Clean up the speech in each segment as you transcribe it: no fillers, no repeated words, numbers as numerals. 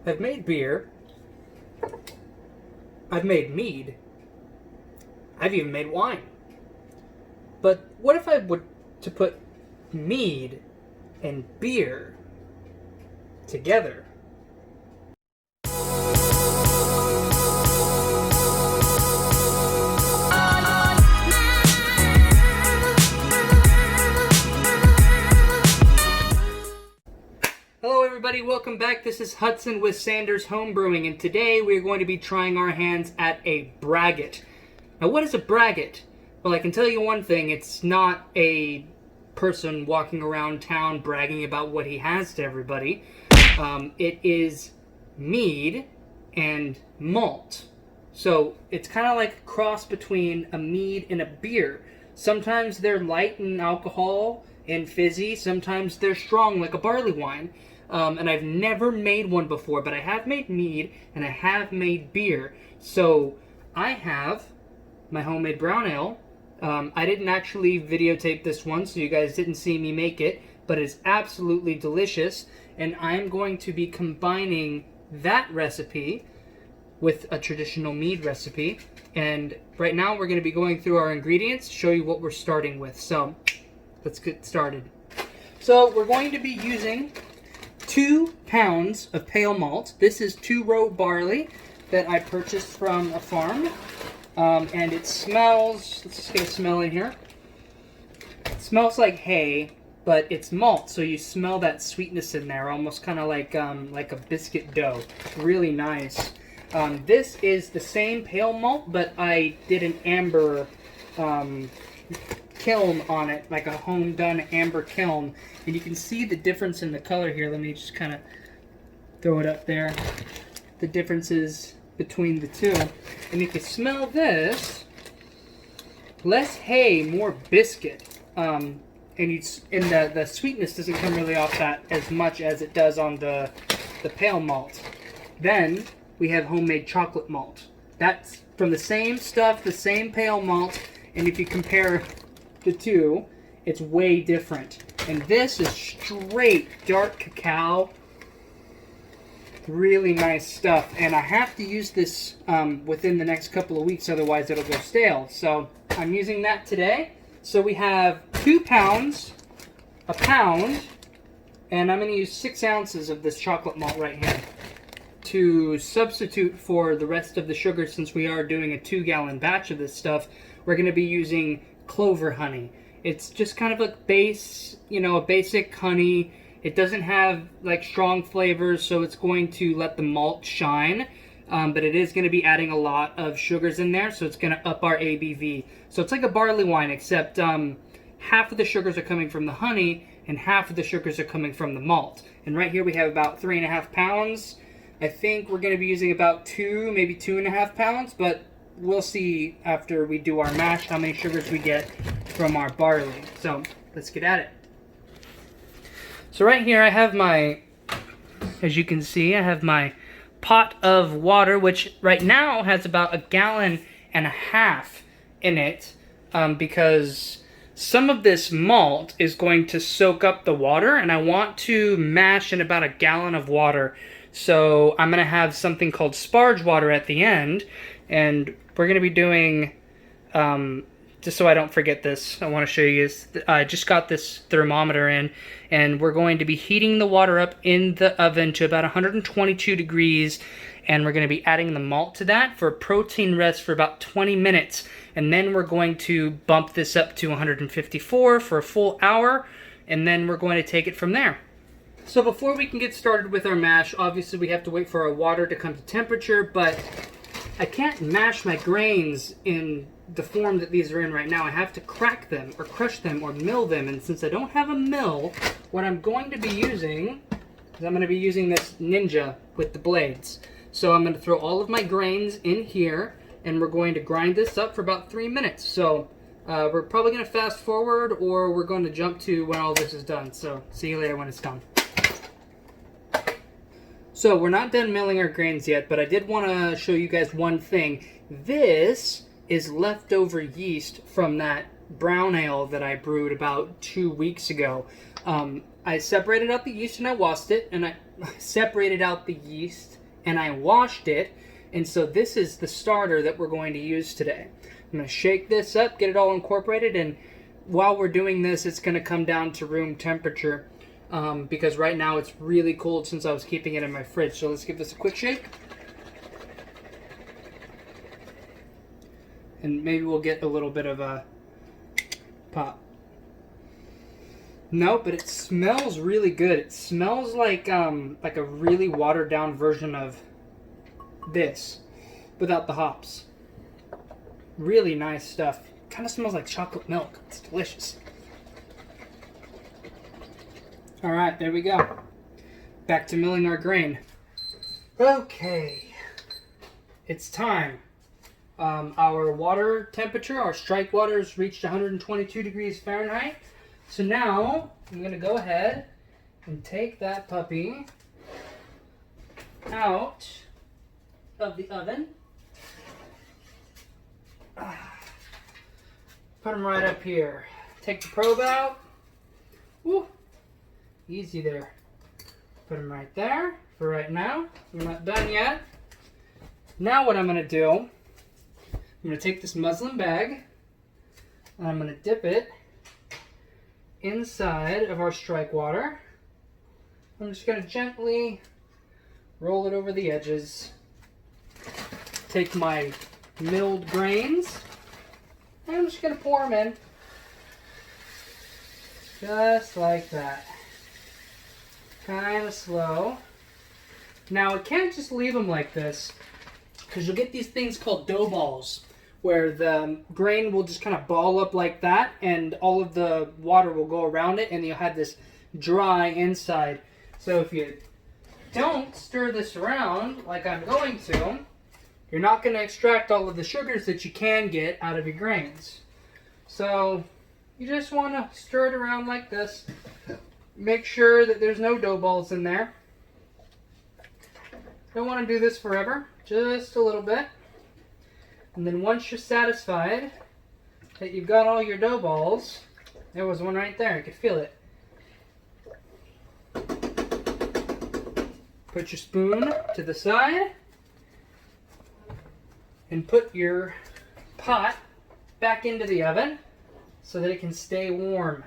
I've made beer. I've made mead. I've even made wine. But what if I were to put mead and beer together? Hello everybody, welcome back. This is Hudson with Sanders Homebrewing, and today we're going to be trying our hands at a Braggot. Now what is a Braggot? Well, I can tell you one thing, it's not a person walking around town bragging about what he has to everybody. It is mead and malt. So it's kind of like a cross between a mead and a beer. Sometimes they're light in alcohol and fizzy, sometimes they're strong like a barley wine. And I've never made one before, but I have made mead and I have made beer. So I have my homemade brown ale. I didn't actually videotape this one, so you guys didn't see me make it, but it's absolutely delicious. And I'm going to be combining that recipe with a traditional mead recipe. And right now we're going to be going through our ingredients, show you what we're starting with. So let's get started. So we're going to be using 2 pounds of pale malt. This is 2-row barley that I purchased from a farm. And it smells, let's just get a smell in here. It smells like hay, but it's malt, so you smell that sweetness in there, almost kind of like a biscuit dough. Really nice. This is the same pale malt, but I did an amber kiln on it, like a home-done amber kiln. And you can see the difference in the color here. Let me just kind of throw it up there. The differences between the two. And you can smell this. Less hay, more biscuit. And the sweetness doesn't come really off that as much as it does on the pale malt. Then we have homemade chocolate malt. That's from the same stuff, the same pale malt. And if you compare the two, it's way different. And this is straight dark cacao. Really nice stuff. And I have to use this within the next couple of weeks, otherwise it'll go stale. So I'm using that today. So we have 2 pounds, a pound, and I'm going to use 6 ounces of this chocolate malt right here to substitute for the rest of the sugar. Since we are doing a 2-gallon batch of this stuff, we're going to be using clover honey. It's just kind of a base, a basic honey. It doesn't have like strong flavors, so it's going to let the malt shine. But it is going to be adding a lot of sugars in there, so it's going to up our ABV. So it's like a barley wine, except half of the sugars are coming from the honey and half of the sugars are coming from the malt. And right here we have about 3.5 pounds. I think we're going to be using about 2, maybe 2.5 pounds, but we'll see after we do our mash how many sugars we get from our barley. So let's get at it. So right here I have my, as you can see, I have my pot of water, which right now has about 1.5 gallons in it, because some of this malt is going to soak up the water, and I want to mash in about 1 gallon of water. So I'm going to have something called sparge water at the end, and we're going to be doing, just so I don't forget this, I want to show you this. I just got this thermometer in, and we're going to be heating the water up in the oven to about 122 degrees, and we're going to be adding the malt to that for a protein rest for about 20 minutes. And then we're going to bump this up to 154 for a full hour, and then we're going to take it from there. So before we can get started with our mash, obviously we have to wait for our water to come to temperature, but I can't mash my grains in the form that these are in right now. I have to crack them or crush them or mill them, and since I don't have a mill, what I'm going to be using is I'm going to be using this Ninja with the blades. So I'm going to throw all of my grains in here, and we're going to grind this up for about 3 minutes. So we're probably going to fast forward, or we're going to jump to when all this is done. So see you later when it's done. So we're not done milling our grains yet, but I did want to show you guys one thing. This is leftover yeast from that brown ale that I brewed about 2 weeks ago. I separated out the yeast and I washed it, and I separated out the yeast and I washed it, and so this is the starter that we're going to use today. I'm going to shake this up, get it all incorporated, and while we're doing this, it's going to come down to room temperature because right now it's really cold since I was keeping it in my fridge. So let's give this a quick shake. And maybe we'll get a little bit of a pop. No, but it smells really good. It smells like a really watered down version of this without the hops. Really nice stuff. Kind of smells like chocolate milk. It's delicious. All right, there we go. Back to milling our grain. Okay, it's time. Our water temperature, our strike water, has reached 122 degrees Fahrenheit. So now I'm going to go ahead and take that puppy out of the oven. Put them right up here. Take the probe out. Woo. Easy there. Put them right there for right now. We're not done yet. Now what I'm going to do, I'm going to take this muslin bag and I'm going to dip it inside of our strike water. I'm just going to gently roll it over the edges. Take my milled grains and I'm just going to pour them in. Just like that. Kind of slow. Now, I can't just leave them like this because you'll get these things called dough balls where the grain will just kind of ball up like that and all of the water will go around it and you'll have this dry inside. So if you don't stir this around like I'm going to, you're not going to extract all of the sugars that you can get out of your grains. So you just want to stir it around like this. Make sure that there's no dough balls in there. Don't want to do this forever, just a little bit. And then once you're satisfied that you've got all your dough balls, there was one right there, you could feel it. Put your spoon to the side and put your pot back into the oven so that it can stay warm.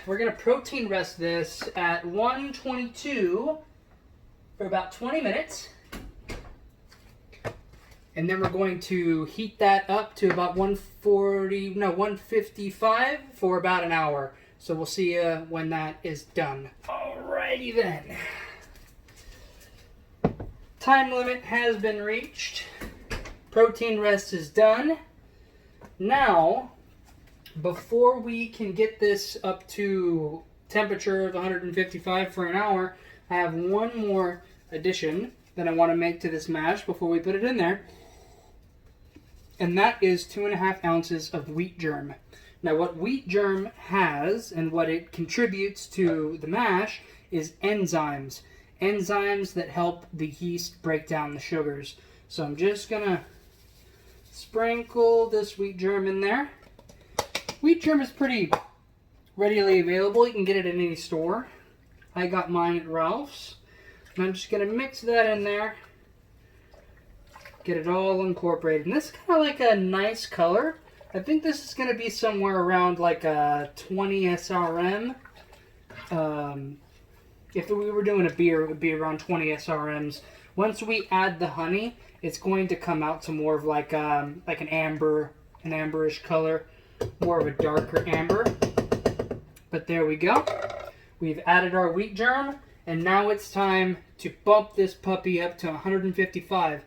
We're going to protein rest this at 122 for about 20 minutes. And then we're going to heat that up to about 155 for about an hour. So we'll see you when that is done. Alrighty then. Time limit has been reached. Protein rest is done. Now, before we can get this up to temperature of 155 for an hour, I have one more addition that I want to make to this mash before we put it in there. And that is 2.5 ounces of wheat germ. Now what wheat germ has and what it contributes to the mash is enzymes. Enzymes that help the yeast break down the sugars. So I'm just going to sprinkle this wheat germ in there. Wheat germ is pretty readily available. You can get it at any store. I got mine at Ralph's. And I'm just going to mix that in there. Get it all incorporated. And this is kind of like a nice color. I think this is going to be somewhere around like a 20 SRM. If we were doing a beer, it would be around 20 SRMs. Once we add the honey, it's going to come out to more of like an amberish color. More of a darker amber. But there we go. We've added our wheat germ, and now it's time to bump this puppy up to 155.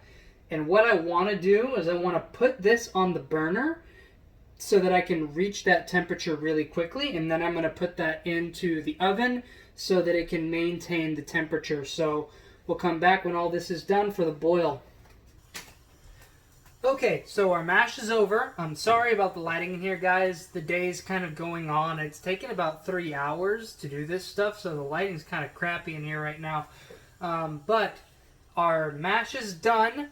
And what I want to do is I want to put this on the burner so that I can reach that temperature really quickly, and then I'm going to put that into the oven so that it can maintain the temperature. So we'll come back when all this is done for the boil. Okay, so our mash is over. I'm sorry about the lighting in here, guys. The day's kind of going on. It's taken about 3 hours to do this stuff, so the lighting's kind of crappy in here right now. But our mash is done.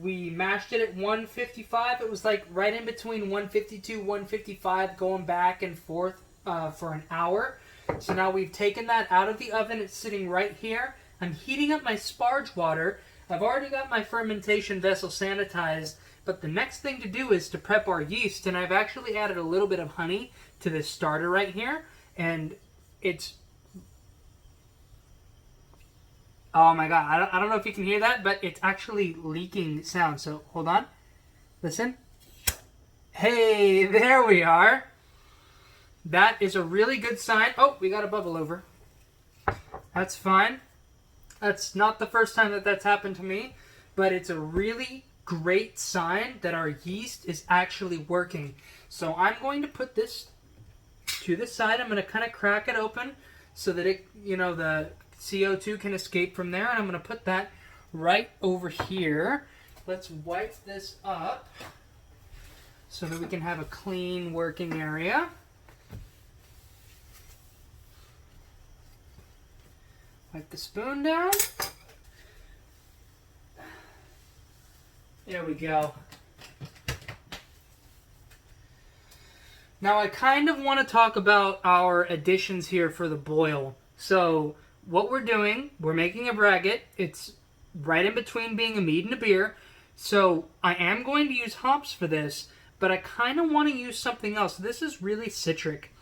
We mashed it at 155. It was like right in between 152, 155, going back and forth for an hour. So now we've taken that out of the oven. It's sitting right here. I'm heating up my sparge water. I've already got my fermentation vessel sanitized, but the next thing to do is to prep our yeast, and I've actually added a little bit of honey to this starter right here, and it's... Oh my god, I don't know if you can hear that, but it's actually leaking sound, so hold on. Listen. Hey, there we are. That is a really good sign. Oh, we got a bubble over. That's fine. That's not the first time that that's happened to me, but it's a really great sign that our yeast is actually working. So I'm going to put this to the side. I'm going to kind of crack it open so that it, the CO2 can escape from there, and I'm going to put that right over here. Let's wipe this up so that we can have a clean working area. Wipe the spoon down. There we go. Now I kind of want to talk about our additions here for the boil. So what we're doing, we're making a Braggot. It's right in between being a mead and a beer. So I am going to use hops for this, but I kind of want to use something else. This is really citric.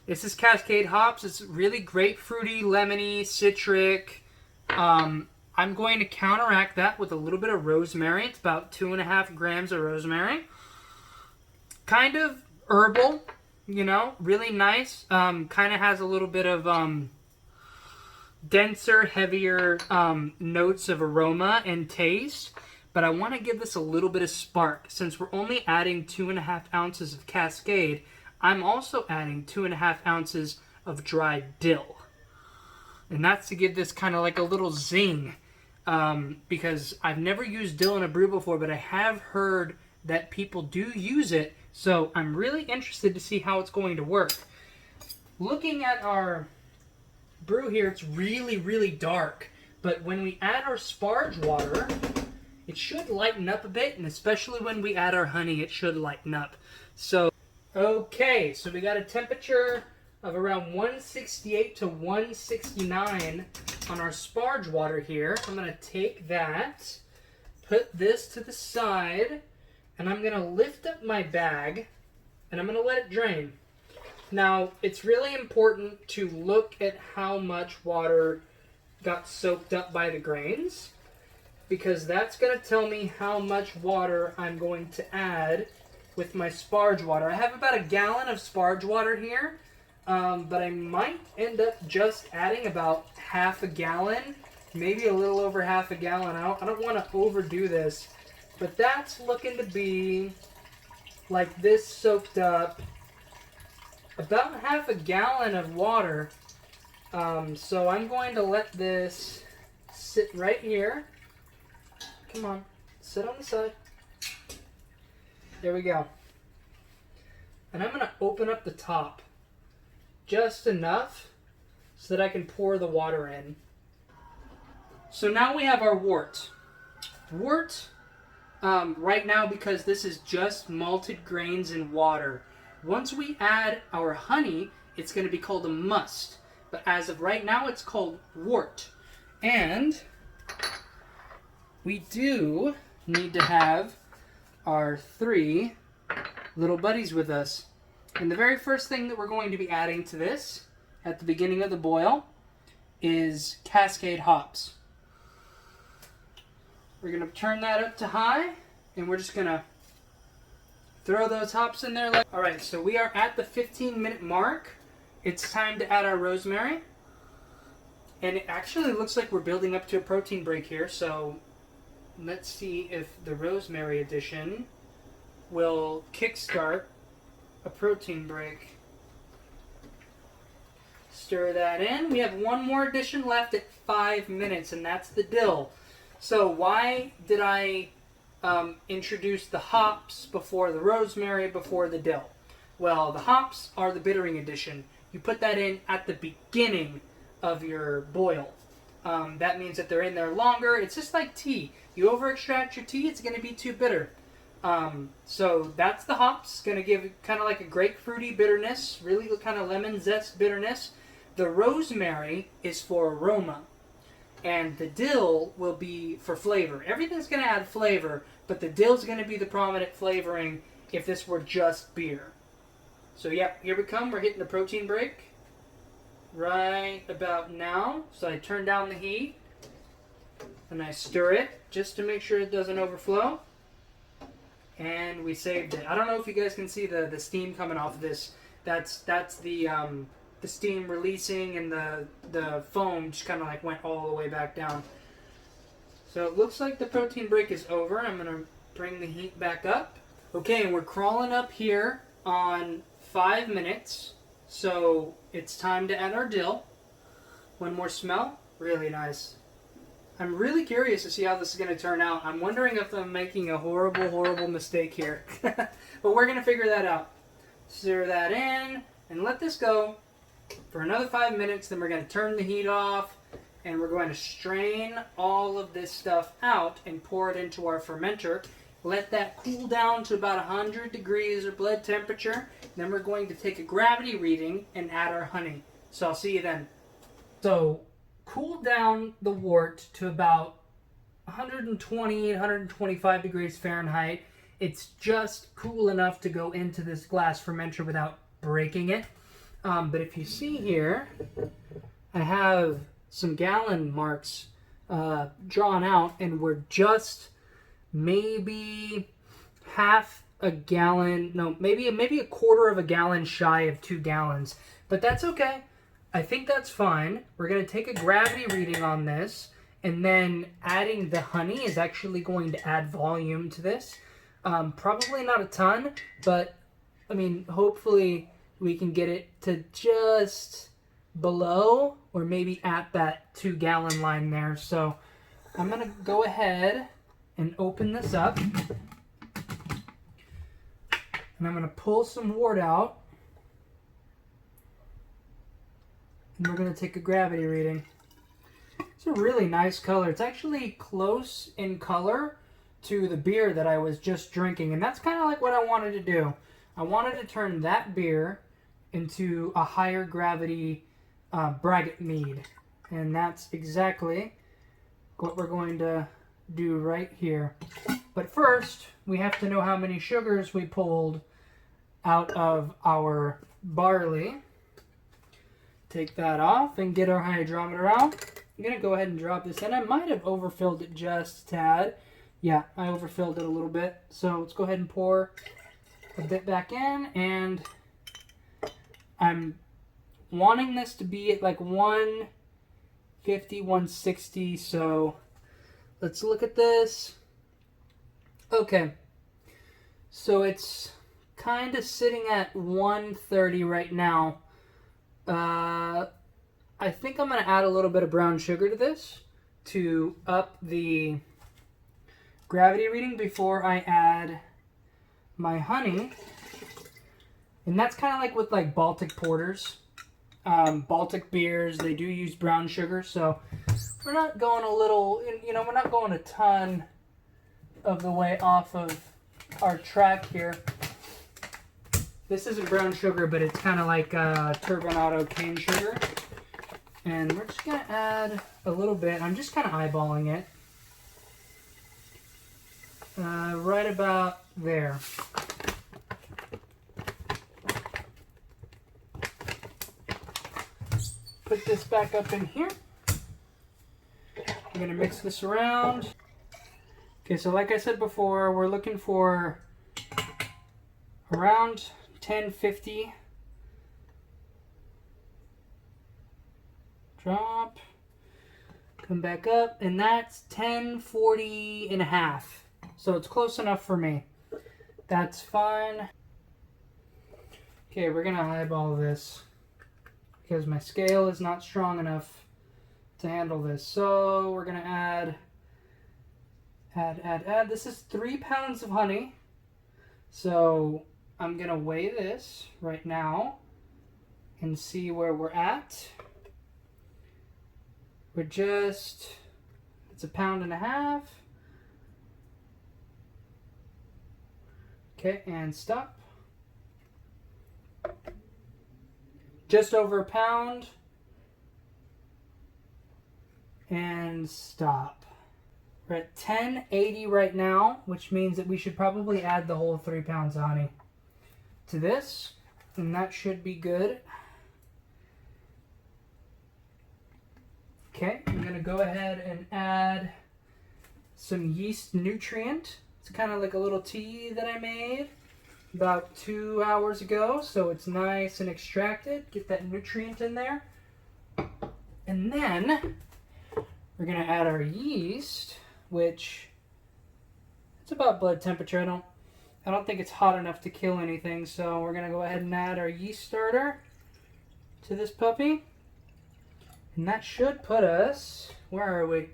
This is Cascade hops. It's really grapefruity, lemony, citric. I'm going to counteract that with a little bit of rosemary. It's about 2.5 grams of rosemary. Kind of herbal, really nice. Kind of has a little bit of denser, heavier notes of aroma and taste. But I want to give this a little bit of spark. Since we're only adding 2.5 ounces of Cascade, I'm also adding 2.5 ounces of dried dill. And that's to give this kind of like a little zing. Because I've never used dill in a brew before, but I have heard that people do use it. So I'm really interested to see how it's going to work. Looking at our brew here, it's really, really dark. But when we add our sparge water, it should lighten up a bit. And especially when we add our honey, it should lighten up. So... Okay, so we got a temperature of around 168 to 169 on our sparge water here. I'm going to take that, put this to the side, and I'm going to lift up my bag, and I'm going to let it drain. Now, it's really important to look at how much water got soaked up by the grains, because that's going to tell me how much water I'm going to add with my sparge water. I have about a gallon of sparge water here, but I might end up just adding about half a gallon, maybe a little over half a gallon. I don't want to overdo this, but that's looking to be like this soaked up, about half a gallon of water. So I'm going to let this sit right here. Come on, sit on the side. There we go. And I'm going to open up the top just enough so that I can pour the water in. So now we have our wort. Wort, right now, because this is just malted grains and water. Once we add our honey, it's going to be called a must. But as of right now, it's called wort. And we do need to have our 3 little buddies with us. And the very first thing that we're going to be adding to this at the beginning of the boil is Cascade hops. We're going to turn that up to high, and we're just going to throw those hops in there. Alright, so we are at the 15-minute mark. It's time to add our rosemary. And it actually looks like we're building up to a protein break here, so let's see if the rosemary addition will kickstart a protein break. Stir that in. We have one more addition left at 5 minutes, and that's the dill. So why did I introduce the hops before the rosemary, before the dill? Well, the hops are the bittering addition. You put that in at the beginning of your boil. That means that they're in there longer. It's just like tea. You over extract your tea, it's going to be too bitter. So that's the hops. Going to give kind of like a grapefruity bitterness, really kind of lemon zest bitterness. The rosemary is for aroma, and the dill will be for flavor. Everything's going to add flavor, but the dill's going to be the prominent flavoring if this were just beer. So yeah, here we come. We're hitting the protein break right about now. So I turn down the heat and I stir it just to make sure it doesn't overflow. And we saved it. I don't know if you guys can see the steam coming off of this. That's the steam releasing, and the foam just kind of like went all the way back down. So it looks like the protein break is over. I'm going to bring the heat back up. Okay, and we're crawling up here on 5 minutes. So it's time to add our dill. One more smell. Really nice. I'm really curious to see how this is going to turn out. I'm wondering if I'm making a horrible, horrible mistake here. But we're going to figure that out. Stir that in and let this go for another 5 minutes. Then we're going to turn the heat off and we're going to strain all of this stuff out and pour it into our fermenter. Let that cool down to about 100 degrees or blood temperature. Then we're going to take a gravity reading and add our honey. So I'll see you then. So cool down the wort to about 120, 125 degrees Fahrenheit. It's just cool enough to go into this glass fermenter without breaking it. But if you see here, I have some gallon marks drawn out, and we're just maybe half a gallon, no, maybe a quarter of a gallon shy of 2 gallons. But that's okay. I think that's fine. We're going to take a gravity reading on this, and then adding the honey is actually going to add volume to this. Probably not a ton, but I mean, hopefully we can get it to just below or maybe at that 2 gallon line there. So I'm going to go ahead and open this up, and I'm going to pull some wort out, and we're going to take a gravity reading. It's a really nice color. It's actually close in color to the beer that I was just drinking, and that's kind of like what I wanted to do. I wanted to turn that beer into a higher gravity Braggot mead, and that's exactly what we're going to do right here. But first, we have to know how many sugars we pulled out of our barley. Take that off and get our hydrometer out. I'm going to go ahead and drop this in. I might have overfilled it just a tad. Yeah, I overfilled it a little bit. So let's go ahead and pour a bit back in. And I'm wanting this to be at like 150, 160. So let's look at this. Okay. So it's kind of sitting at 130 right now. I think I'm going to add a little bit of brown sugar to this to up the gravity reading before I add my honey. And that's kind of like with like Baltic porters. Baltic beers, they do use brown sugar, so we're not going a little, we're not going a ton of the way off of our track here. This isn't brown sugar, but it's kind of like turbinado cane sugar. And we're just going to add a little bit. I'm just kind of eyeballing it. Right about there. Put this back up in here. I'm going to mix this around. Okay, so like I said before, we're looking for around 1050. Drop. Come back up, and that's 1040 and a half. So it's close enough for me. That's fine. Okay, we're gonna eyeball this because my scale is not strong enough to handle this. So we're gonna add. This is 3 pounds of honey. So I'm going to weigh this right now and see where we're at. it's a pound and a half. Okay, and stop. Just over a pound. And stop. We're at 1080 right now, which means that we should probably add the whole 3 pounds of honey to this, and that should be good. Okay, I'm going to go ahead and add some yeast nutrient. It's kind of like a little tea that I made about 2 hours ago, so it's nice and extracted. Get that nutrient in there. And then we're going to add our yeast, which it's about blood temperature. I don't think it's hot enough to kill anything, so we're going to go ahead and add our yeast starter to this puppy. And that should put us, where are we?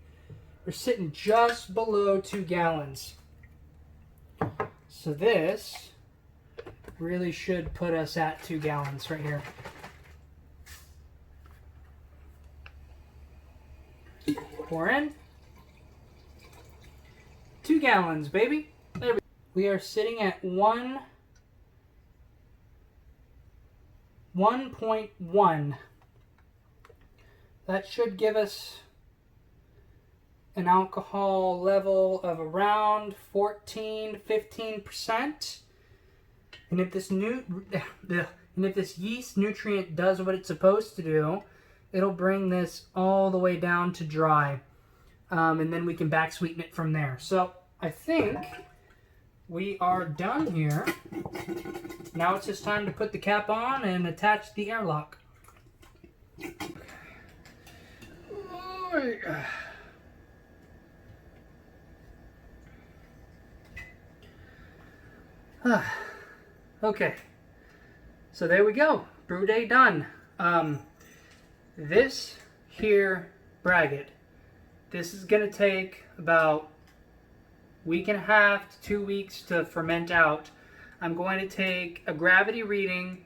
We're sitting just below 2 gallons. So this really should put us at 2 gallons right here. Pour in. 2 gallons, baby. There we are sitting at 1.1. That should give us an alcohol level of around 14-15%. And if this yeast nutrient does what it's supposed to do, it'll bring this all the way down to dry. And then we can back sweeten it from there. So I think we are done here. Now it's just time to put the cap on and attach the airlock. Okay, so there we go. Brew day done. This here Braggot, this is going to take about a week and a half to 2 weeks to ferment out. I'm going to take a gravity reading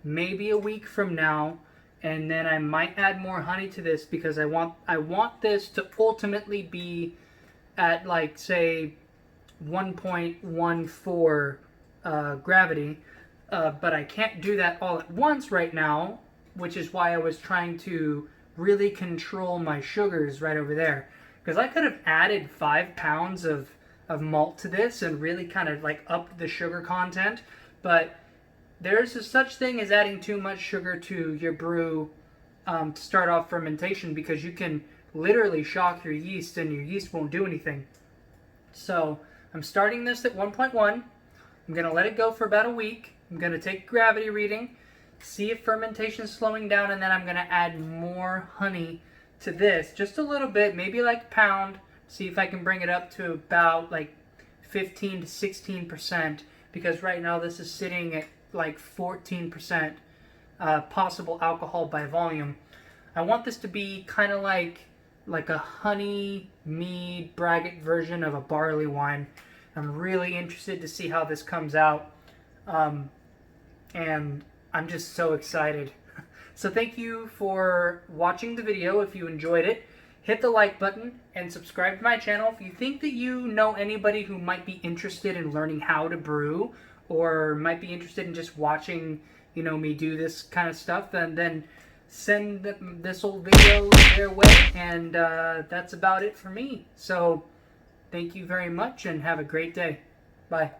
maybe a week from now, and then I might add more honey to this because I want this to ultimately be at, like, say 1.14 gravity, but I can't do that all at once right now, which is why I was trying to really control my sugars right over there. Because I could have added 5 pounds of malt to this and really kind of like upped the sugar content, but there's a such thing as adding too much sugar to your brew to start off fermentation, because you can literally shock your yeast and your yeast won't do anything. So I'm starting this at 1.1. I'm going to let it go for about a week. I'm going to take a gravity reading, see if fermentation is slowing down, and then I'm going to add more honey to this, just a little bit, maybe like a pound, see if I can bring it up to about like 15 to 16%, because right now this is sitting at like 14% possible alcohol by volume. I want this to be kind of like a honey mead Braggot version of a barley wine. I'm really interested to see how this comes out, and I'm just so excited. So thank you for watching the video. If you enjoyed it, hit the like button and subscribe to my channel. If you think that you know anybody who might be interested in learning how to brew, or might be interested in just watching, me do this kind of stuff, then send this old video their way, and that's about it for me. So thank you very much and have a great day. Bye.